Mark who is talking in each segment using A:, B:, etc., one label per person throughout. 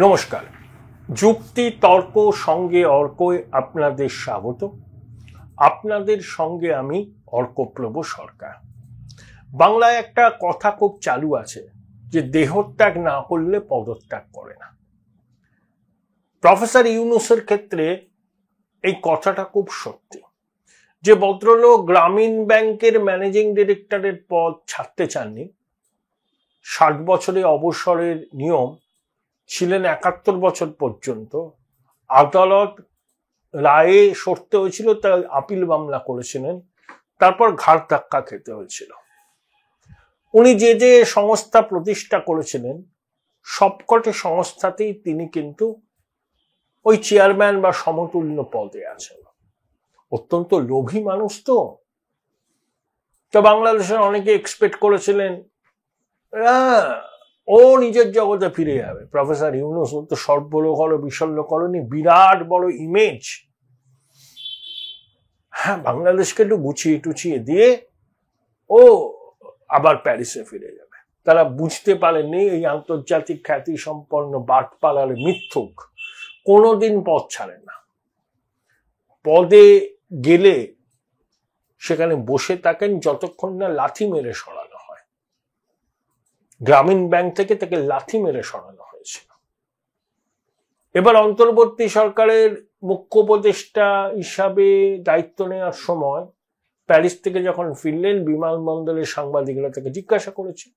A: নমস্কার। যুক্তি তর্ক সঙ্গে অর্কয় আপনাদের স্বাগত। আপনাদের সঙ্গে আমি অর্কপ্রভ সরকার। বাংলায় একটা কথা খুব চালু আছে যে দেহত্যাগ না করলে পদত্যাগ করে না। প্রফেসর ইউনূসের ক্ষেত্রে এই কথাটা খুব সত্যি। যে ভদ্রলোক গ্রামীণ ব্যাংকের ম্যানেজিং ডিরেক্টরের পদ ছাড়তে চাননি, 60 বছরে অবসরের নিয়ম, ছিলেন 71 বছর পর্যন্ত, আদালত রায়ে সরতে হয়েছিল, তাই আপিল মামলা করেছিলেন, তারপর ঘাড় ধাক্কা খেতে হয়েছিল। উনি যে যে সংস্থা প্রতিষ্ঠা করেছিলেন সবকটি সংস্থাতেই তিনি কিন্তু ওই চেয়ারম্যান বা সমতুল্য পদে আছেন। অত্যন্ত লোভী মানুষ তো বাংলাদেশের অনেকে এক্সপেক্ট করেছিলেন ও নিজের জগতে ফিরে যাবে। প্রফেসর ইউনূস তো সর্বলোক হলো বিশল্য করেনি, বিরাট বড় ইমেজ, হ্যাঁ বাংলাদেশকে একটু গুছিয়ে টুছিয়ে দিয়ে ও আবার প্যারিসে ফিরে যাবে। তারা বুঝতে পারেননি এই আন্তর্জাতিক খ্যাতি সম্পন্ন বাটপালার মিথ্যুক কোনোদিন পদ ছাড়েন না। পদে গেলে সেখানে বসে থাকেন যতক্ষণ না লাথি মেরে সরানো হয়। গ্রামীণ ব্যাংক থেকে তাকে লাথি মেরে সরানো হয়েছিল। এবার অন্তর্বর্তী সরকারের মুখ্য উপদেষ্টা হিসাবে দায়িত্ব নেওয়ার সময় প্যারিস থেকে যখন ফিরলেন, বিমানবন্দরের সাংবাদিকরা তাকে জিজ্ঞাসা করেছে,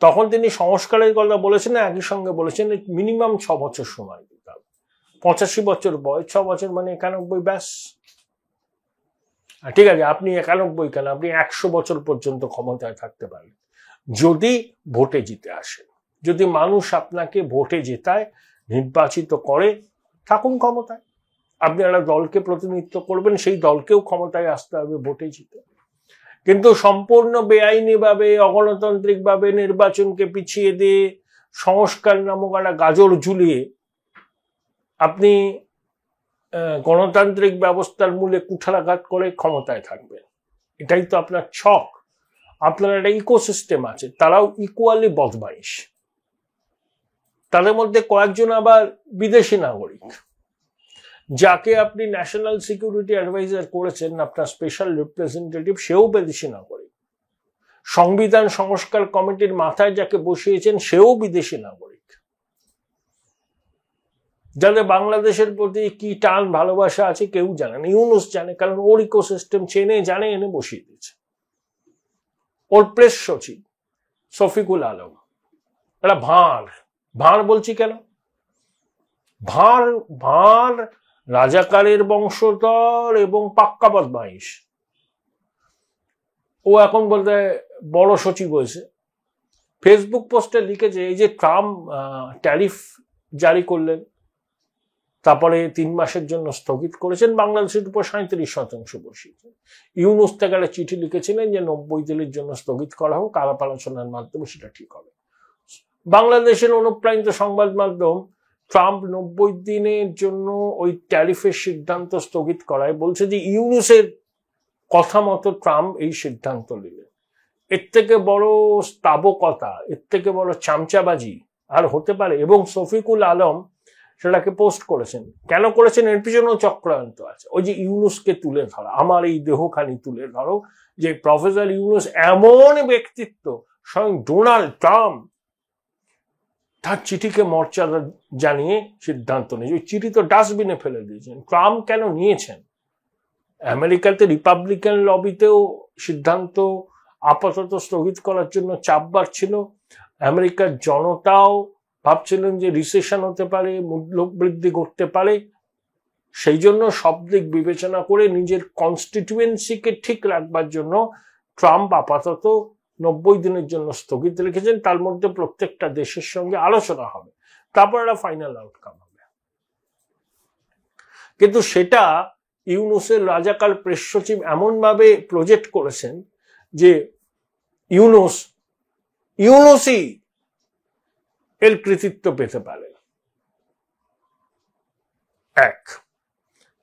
A: তখন তিনি সংস্কারের কথা বলেছেন, একই সঙ্গে বলেছেন মিনিমাম 6 বছর সময় দিতে হবে। 85 বছর বয়স, 6 বছর মানে 91, ব্যাস। ঠিক আছে, আপনি 91 কেন, আপনি 100 বছর পর্যন্ত ক্ষমতায় থাকতে পারেন যদি ভোটে জিতে আসেন। যদি মানুষ আপনাকে ভোটে জেতায়, নির্বাচিত করে, থাকুন ক্ষমতায়। আপনি একটা দলকে প্রতিনিধিত্ব করবেন, সেই দলকেও ক্ষমতায় আসতে হবে ভোটে জিতে। কিন্তু সম্পূর্ণ বেআইনি ভাবে, অগণতান্ত্রিক ভাবে নির্বাচনকে পিছিয়ে দিয়ে সংস্কার নামক একটা গাজর ঝুলিয়ে আপনি গণতান্ত্রিক ব্যবস্থার মূলে কুঠারাঘাত করে ক্ষমতায় থাকবেন, এটাই তো আপনার ছক। আপনার একটা ইকোসিস্টেম আছে, তারাও ইকুয়ালি বদমাইশ। তাদের মধ্যে কয়েকজন আবার বিদেশি নাগরিক, যাকে আপনি ন্যাশনাল সিকিউরিটি অ্যাডভাইজার করেছেন, আপনার স্পেশাল রিপ্রেজেন্টেটিভ, সেও বিদেশি নাগরিক। সংবিধান সংস্কার কমিটির মাথায় যাকে বসিয়েছেন সেও বিদেশি নাগরিক। যাদের বাংলাদেশের প্রতি কি টান ভালোবাসা আছে কেউ জানে না, ইউনূস জানে, কারণ ওর ইকোসিস্টেম চেনে জানে, এনে বসিয়ে দিয়েছে। ওর প্রেস সচিব শফিকুল আলম একটা ভাঁড় বলছি কেন, ভাঁড় রাজাকারের বংশধর এবং পাক্কা বদমাইশ। ও এখন বলতে বড় সচিব হয়েছে। ফেসবুক পোস্টে লিখেছে, এই যে ট্রাম্প ট্যারিফ জারি করলেন, তারপরে 3 মাসের জন্য স্থগিত করেছেন, বাংলাদেশের উপর 37% বসিয়েছেন। ইউনূস থেকে একটা চিঠি লিখেছিলেন যে 90 দিনের জন্য স্থগিত করা হোক, আলাপ আলোচনার মাধ্যমে সেটা ঠিক হবে। বাংলাদেশের অনুপ্রাণিত সংবাদ মাধ্যম ট্রাম্প 90 দিনের জন্য ওই ট্যারিফের সিদ্ধান্ত স্থগিত করায় বলছে যে ইউনূসের কথা মতো ট্রাম্প এই সিদ্ধান্ত নিলেন। এর থেকে বড় স্থাবকতা, এর থেকে বড় চামচাবাজি আর হতে পারে? এবং শফিকুল আলম সেটাকে পোস্ট করেছেন। কেন করেছেন? এর পিছনেও চক্রান্ত আছে। ওই যে ইউনূসকে তুলে ধরা, আমার এই দেহখানি তুলে ধরো, যে প্রফেসর ইউনূস এমন ব্যক্তিত্ব, স্বয়ং ডোনাল্ড ট্রাম্প তার চিঠিকে মর্যাদা জানিয়ে সিদ্ধান্ত নিয়েছে। ওই চিঠি তো ডাস্টবিনে ফেলে দিয়েছেন। ট্রাম্প কেন নিয়েছেন? আমেরিকাতে রিপাবলিকান লবিতেও সিদ্ধান্ত আপাতত স্থগিত করার জন্য চাপ বাড়ছিল। আমেরিকার জনতাও ভাবছিলেন যে রিসেশন হতে পারে, মূল্য বৃদ্ধি করতে পারে। সেই জন্য সব দিক বিবেচনা করে নিজের কনস্টিটিউয়েন্সিকে ঠিক রাখবার জন্য ট্রাম্প আপাতত 90 দিনের জন্য স্থগিত রেখেছেন। তার মধ্যে প্রত্যেকটা দেশের সঙ্গে আলোচনা হবে, তারপর একটা ফাইনাল আউটকাম হবে। কিন্তু সেটা ইউনূসের রাজাকার প্রেস সচিব এমন ভাবে প্রজেক্ট করেছেন যে ইউনূসই এর কৃতিত্ব পেতে পারে।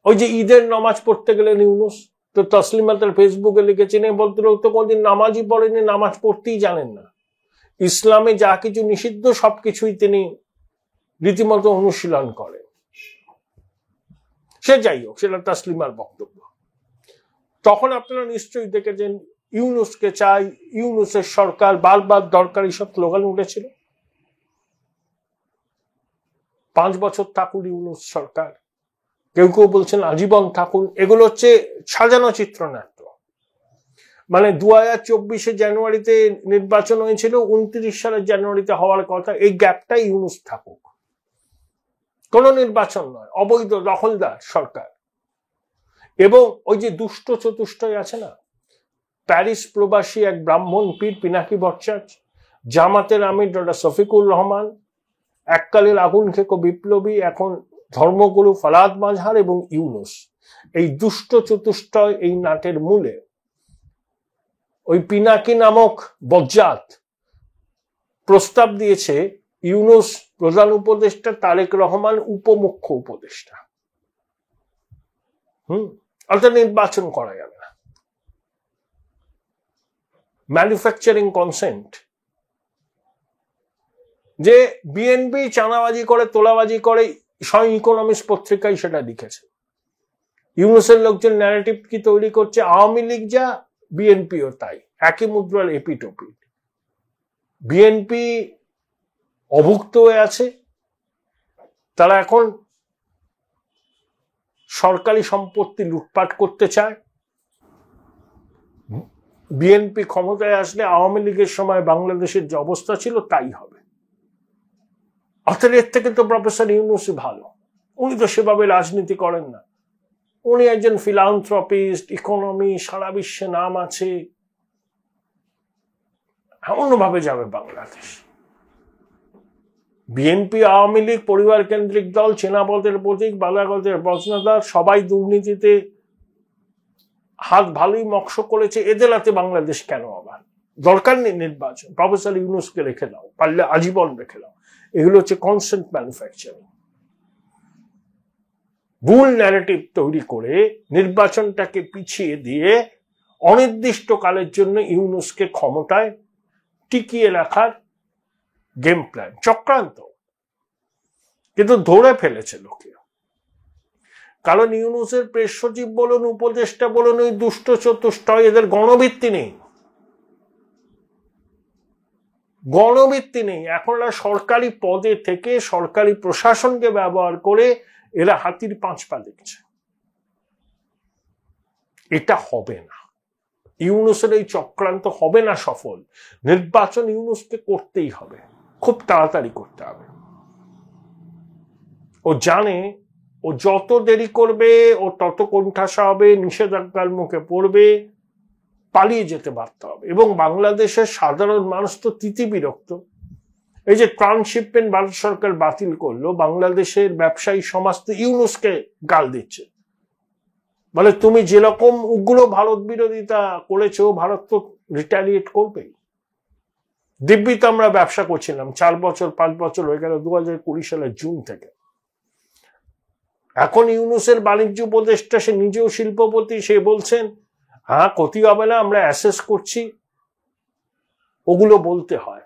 A: ওই যে ঈদের নামাজ পড়তে গেলেন ইউনূস, তো তসলিমা তার ফেসবুকে লিখেছেন, বলতে তো কোনদিন নামাজই পড়েনি, নামাজ পড়তেই জানেন না। ইসলামে যা কিছু নিষিদ্ধ সবকিছুই তিনি রীতিমতো অনুশীলন করেন। সে যাই হোক, সেটা তাসলিমার বক্তব্য। তখন আপনারা নিশ্চয়ই দেখেছেন ইউনূসকে চাই, ইউনূসের সরকার, বারবার দরকারি সব স্লোগান উঠেছিল। 5 বছর থাকুন ইউনূস সরকার, কেউ কেউ বলছেন আজীবন থাকুন। এগুলো হচ্ছে সাজানো চিত্রনাট্য। মানে 2024 জানুয়ারিতে নির্বাচন হয়েছিল, 29 সালের জানুয়ারিতে হওয়ার কথা। এই গ্যাপটাই ইউনূস থাকুক, কোন নির্বাচন নয়, অবৈধ দখলদার সরকার। এবং ওই যে দুষ্ট চতুষ্টয় আছে না, প্যারিস প্রবাসী এক ব্রাহ্মণ পীর পিনাকি ভট্টাচার্য, জামাতের আমির ডক্টর শফিকুর রহমান, এককালের আগুন খেকো বিপ্লবী, এখন ধর্মগুরু ফরাদ মাজহার এবং ইউনূস, এই দুষ্ট চতুষ্টয় এই নাটের মূলে। ওই পিনাকি নামক বজ্জাত প্রস্তাব দিয়েছে ইউনূস প্রধান উপদেষ্টা, তারেক রহমান উপমুখ্য উপদেষ্টা। অর্থাৎ নির্বাচন করা যাবে না। ম্যানুফ্যাকচারিং কনসেন্ট, যে বিএনপি চাঁদাবাজি করে, তোলাবাজি করে, স্বয়ং ইকোনমিক্স পত্রিকায় সেটা লিখেছে। ইউনূসের লোকজন ন্যারেটিভ কি তৈরি করছে, আওয়ামী লীগ যা বিএনপিও তাই, একই মুদ্রার এপিটোপিট। বিএনপি অভুক্ত হয়ে আছে, তারা এখন সরকারি সম্পত্তি লুটপাট করতে চায়। বিএনপি ক্ষমতায় আসলে আওয়ামী লীগের সময় বাংলাদেশের যে অবস্থা ছিল তাই হবে। অর্থাৎ এর থেকে তো প্রফেসর ইউনূসই ভালো। উনি তো সেভাবে রাজনীতি করেন না, উনি একজন ফিলান্থ্রপিস্ট, ইকোনমি, সারা বিশ্বে নাম আছে। এমনভাবে যাবে বাংলাদেশ। বিএনপি, আওয়ামী লীগ পরিবার কেন্দ্রিক দল, চেনাপথের প্রতীক, বালাগতের বজনাদার, সবাই দুর্নীতিতে হাত ভালোই মক্স করেছে। এদের হাতে বাংলাদেশ কেন আবার? দরকার নেই নির্বাচন, প্রফেসর ইউনূসকে রেখে দাও, পারলে আজীবন রেখে দাও। এগুলো হচ্ছে কনসেন্ট ম্যানুফ্যাকচারিং। ভুল ন্যারেটিভ তৈরি করে নির্বাচনটাকে পিছিয়ে দিয়ে অনির্দিষ্টকালের জন্য ইউনূসকে ক্ষমতায় টিকিয়ে রাখার গেম প্ল্যান, চক্রান্ত। কিন্তু ধরে ফেলেছে লোকে, কারণ ইউনূসের প্রেস সচিব বলুন, উপদেষ্টা বলুন, ওই দুষ্ট চতুষ্টয়, এদের গণভিত্তি নেই, গণভিত্তি নেই। এখন সরকারি পদে থেকে সরকারি প্রশাসনকে ব্যবহার করে এরা হাতির 5 পা দেখছে। এটা হবে না, ইউনূসের এই চক্রান্ত হবে না সফল। নির্বাচন ইউনূসকে করতেই হবে, খুব তাড়াতাড়ি করতে হবে। ও জানে ও যত দেরি করবে ও তত কোণঠাসা হবে, নিষেধাজ্ঞার মুখে পড়বে, পালিয়ে যেতে বাধ্য হবে। এবং বাংলাদেশের সাধারণ মানুষ তো তিতি বিরক্ত। এই যে ট্রান্সশিপমেন্ট ভারত সরকার বাতিল করলো, বাংলাদেশের ব্যবসায়ী সমাজ তো ইউনূসকে গাল দিচ্ছে, বলে তুমি যেরকম উগ্র ভারত বিরোধিতা করেছো, ভারত তো রিটালিয়েট করবেই। দিব্যিতে আমরা ব্যবসা করছিলাম 4 বছর 5 বছর হয়ে গেল, 2020 সালের জুন থেকে। এখন ইউনূসের বাণিজ্য উপদেষ্টা, সে নিজেও শিল্পপতি, সে বলছেন হ্যাঁ ক্ষতি হবে না, আমরা অ্যাসেস করছি। ওগুলো বলতে হয়।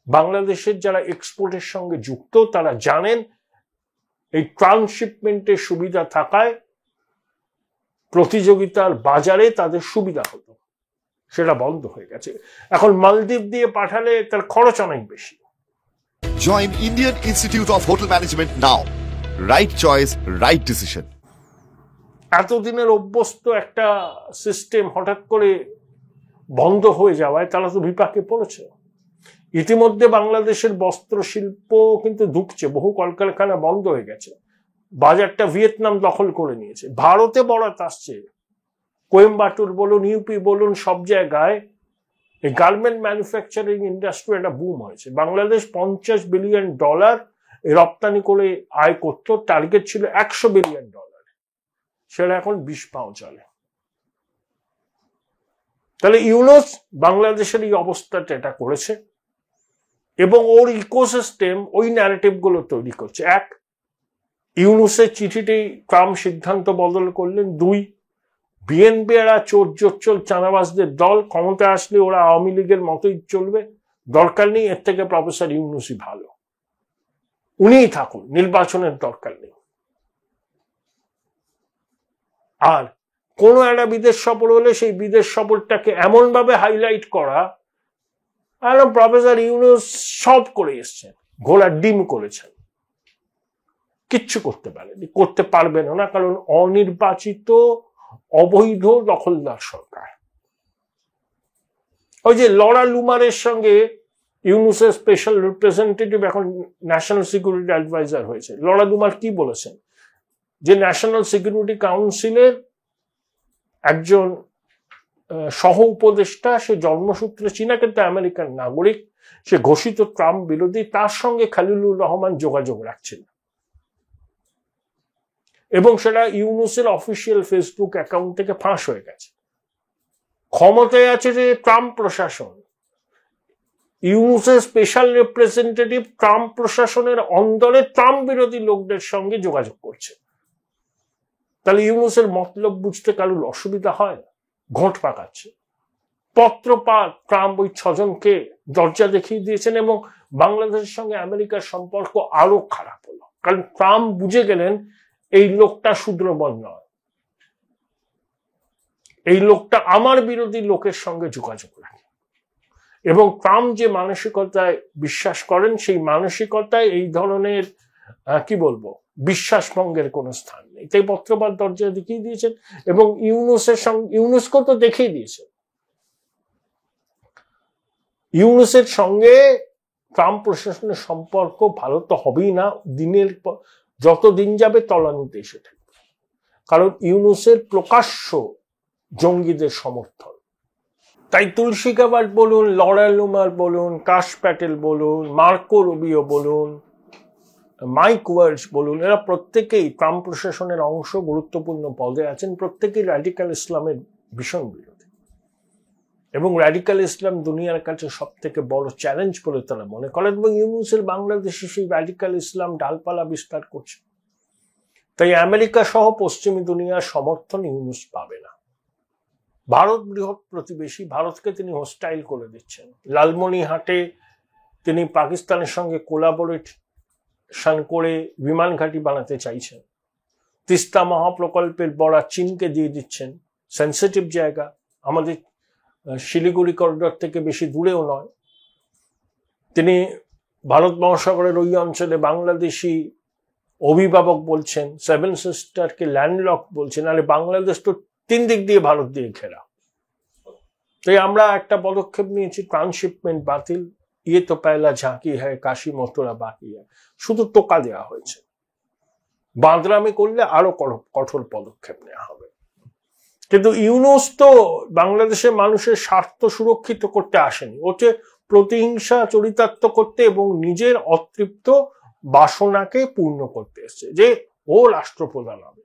A: বাংলাদেশের যারা এক্সপোর্টের সঙ্গে যুক্ত তারা জানেন এই ট্রান্সশিপমেন্টের সুবিধা থাকায় প্রতিযোগিতার বাজারে তাদের সুবিধা হতো, সেটা বন্ধ হয়ে গেছে। এখন মালদ্বীপ দিয়ে পাঠালে তার খরচ অনেক বেশি।
B: Join Indian Institute of Hotel Management now. Right choice, right decision.
A: এতদিনের অভ্যস্ত একটা সিস্টেম হঠাৎ করে বন্ধ হয়ে যাওয়ায় তারা তো বিপাকে পড়েছে। ইতিমধ্যে বাংলাদেশের বস্ত্র শিল্প কিন্তু ধুঁকছে, বহু কলকারখানা বন্ধ হয়ে গেছে, বাজারটা ভিয়েতনাম দখল করে নিয়েছে। ভারতে বরাত আসছে, কোয়েম্বাটুর বলুন, ইউপি বলুন, সব জায়গায় এই গার্মেন্ট ম্যানুফ্যাকচারিং ইন্ডাস্ট্রি একটা বুম হয়েছে। বাংলাদেশ $50 বিলিয়ন রপ্তানি করে আয় করত, টার্গেট ছিল $100 বিলিয়ন, সেটা এখন 20 পাও চলে। তাহলে ইউনূস বাংলাদেশের এই অবস্থাটা এটা করেছে এবং ওর ইকোসিস্টেম ওই ন্যারেটিভ গুলো তৈরি করছে। 1, ইউনূসের চিঠিতেই ট্রাম্প সিদ্ধান্ত বদল করলেন। 2, বিএনপি এরা চোর চাঁদাবাজদের দল, ক্ষমতা আসলে ওরা আওয়ামী লীগের মতোই চলবে, দরকার নেই, এর থেকে প্রফেসর ইউনূসই ভালো, উনিই থাকুন, নির্বাচনের দরকার নেই। আর কোন একটা বিদেশ সফর হলে সেই বিদেশ সফরটাকে এমন ভাবে হাইলাইট করা, প্রফেসর ইউনূস সব করে এসছেন, ঘোড়ার ডিম করেছেন, কিচ্ছু করতে পারবেন না, কারণ অনির্বাচিত অবৈধ দখলদার সরকার। ওই যে লরা লুমারের সঙ্গে ইউনূসের স্পেশাল রিপ্রেজেন্টেটিভ এখন ন্যাশনাল সিকিউরিটি অ্যাডভাইজার হয়েছে। লরা লুমার কি বলেছেন, যে ন্যাশনাল সিকিউরিটি কাউন্সিলের একজন সহ উপদেষ্টা, সে জন্মসূত্রে চীনা কিন্তু আমেরিকান নাগরিক, সে ঘোষিত ট্রাম্প বিরোধী, তার সঙ্গে খলিলুর রহমান যোগাযোগ রাখছেন, এবং সেটা ইউনূসের অফিসিয়াল ফেসবুক অ্যাকাউন্ট থেকে ফাঁস হয়ে গেছে। ক্ষমতায় আছে যে ট্রাম্প প্রশাসন, ইউনূসের স্পেশাল রিপ্রেজেন্টেটিভ ট্রাম্প প্রশাসনের অন্দরে ট্রাম্প বিরোধী লোকদের সঙ্গে যোগাযোগ করছে। তাহলে ইউনূসের মতলব বুঝতে কারোর অসুবিধা হয় না? ঘোট পাকাচ্ছে। পত্রপাত ট্রাম্প ওই 6 জনকে দরজা দেখিয়ে দিয়েছেন, এবং বাংলাদেশের সঙ্গে আমেরিকার সম্পর্ক আরো খারাপ হলো, কারণ ট্রাম্প বুঝে গেলেন এই লোকটা শূদ্রবল নয়, এই লোকটা আমার বিরোধী লোকের সঙ্গে যোগাযোগ রাখে। এবং ট্রাম্প যে মানসিকতায় বিশ্বাস করেন, সেই মানসিকতায় এই ধরনের কি বলবো বিশ্বাসভঙ্গের কোনো স্থান নেই। তাই পত্রপাত দরজা দেখিয়ে দিয়েছেন, এবং ইউনূসকে তো দেখিয়ে দিয়েছেন। ইউনূসের সঙ্গে ট্রাম্প প্রশাসনের সম্পর্ক ভালো তো হবেই না, যত দিন যাবে তলানিতে এসে থাকবে, কারণ ইউনূসের প্রকাশ্য জঙ্গিদের সমর্থন। তাই তুলসী গাবার্ড বলুন, লরা লুমার বলুন, কাশ প্যাটেল বলুন, মার্কো রুবিও বলুন, মাইক ওয়ার্জ বলুন, এরা প্রত্যেকেই ট্রাম্প প্রশাসনের অংশ, গুরুত্বপূর্ণ পদে আছেন, প্রত্যেকেই র্যাডিক্যাল ইসলামের ভীষণ বিরোধী, এবং র্যাডিক্যাল ইসলাম দুনিয়ার কাছে সব থেকে বড় চ্যালেঞ্জ বলে তারা মনে করেন, এবং ইউনূসের বাংলাদেশে সেই র্যাডিক্যাল ইসলাম ডালপালা বিস্তার করছে। তাই আমেরিকা সহ পশ্চিমী দুনিয়ার সমর্থন ইউনূস পাবে না। ভারত বৃহৎ প্রতিবেশী, ভারতকে তিনি হোস্টাইল করে দিচ্ছেন। লালমনিরহাটে তিনি পাকিস্তানের সঙ্গে কোলাবোরেশন করে বিমান ঘাঁটি বানাতে চাইছেন। তিস্তা মহাপ্রকল্পের বড়া চীনকে দিয়ে দিচ্ছেন, সেন্সিটিভ জায়গা, আমাদের শিলিগুড়ি করিডর থেকে বেশি দূরেও নয়। তিনি ভারত মহাসাগরের ওই অঞ্চলে বাংলাদেশি অভিভাবক বলছেন, 7 সিস্টারকে ল্যান্ডলক বলছেন। আরে বাংলাদেশ তো 3 দিক দিয়ে ভারত দিয়ে ঘেরা। তাই আমরা একটা পদক্ষেপ নিয়েছি, ট্রান্সশিপমেন্ট বাতিল, ইয়ে তো পয়লা ঝাঁকি হ্যায়, কাশি মথুরা বাকি হ্যায়, শুধু টোকা দেওয়া হয়েছে। বাঁদরামি করলে আরো কঠোর পদক্ষেপ নেওয়া হবে। কিন্তু ইউনূস তো বাংলাদেশের মানুষের স্বার্থ সুরক্ষিত করতে আসেনি, ওতে প্রতিহিংসা চরিতার্থ করতে এবং নিজের অতৃপ্ত বাসনাকে পূর্ণ করতে এসেছে, যে ও রাষ্ট্রপ্রধান হবে।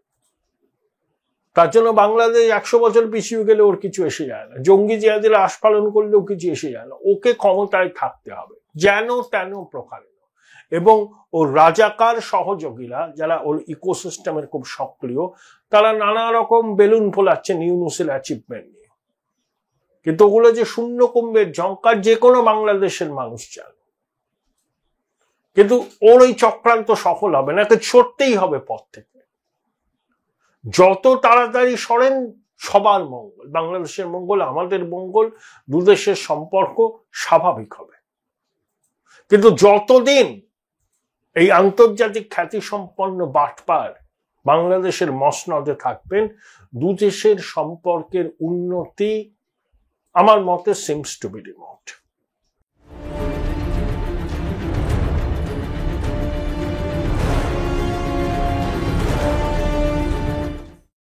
A: তার জন্য বাংলাদেশ 100 বছর পিছিয়ে গেলে ওর কিছু এসে যায় না, জঙ্গি জিহাদের আস্ফালন করলেও কিছু এসে যায় না। ওকে ক্ষমতায় থাকতে হবে যেন তেন প্রকারে, এবং ওর রাজাকার সহযোগীরা যারা ওর ইকোসিস্টেমের খুব সক্রিয়, তারা নানা রকম বেলুন ফোলাচ্ছেন ইউনূসের অ্যাচিভমেন্ট নিয়ে, কিন্তু ওগুলো যে শূন্য কুম্ভের ঝঙ্কার যে কোনো বাংলাদেশের মানুষ চান। কিন্তু ওর ওই চক্রান্ত সফল হবে না, ছড়তেই হবে পথ থেকে। যত তাড়াতাড়ি সরেন সবার মঙ্গল, বাংলাদেশের মঙ্গল, আমাদের মঙ্গল, দুদেশের সম্পর্ক স্বাভাবিক হবে। কিন্তু যতদিন এই আন্তর্জাতিক খ্যাতি সম্পন্ন বাটপার বাংলাদেশের মসনদে থাকবেন, দুদেশের সম্পর্কের উন্নতি আমার মতে সিমস টু বি রিমোট।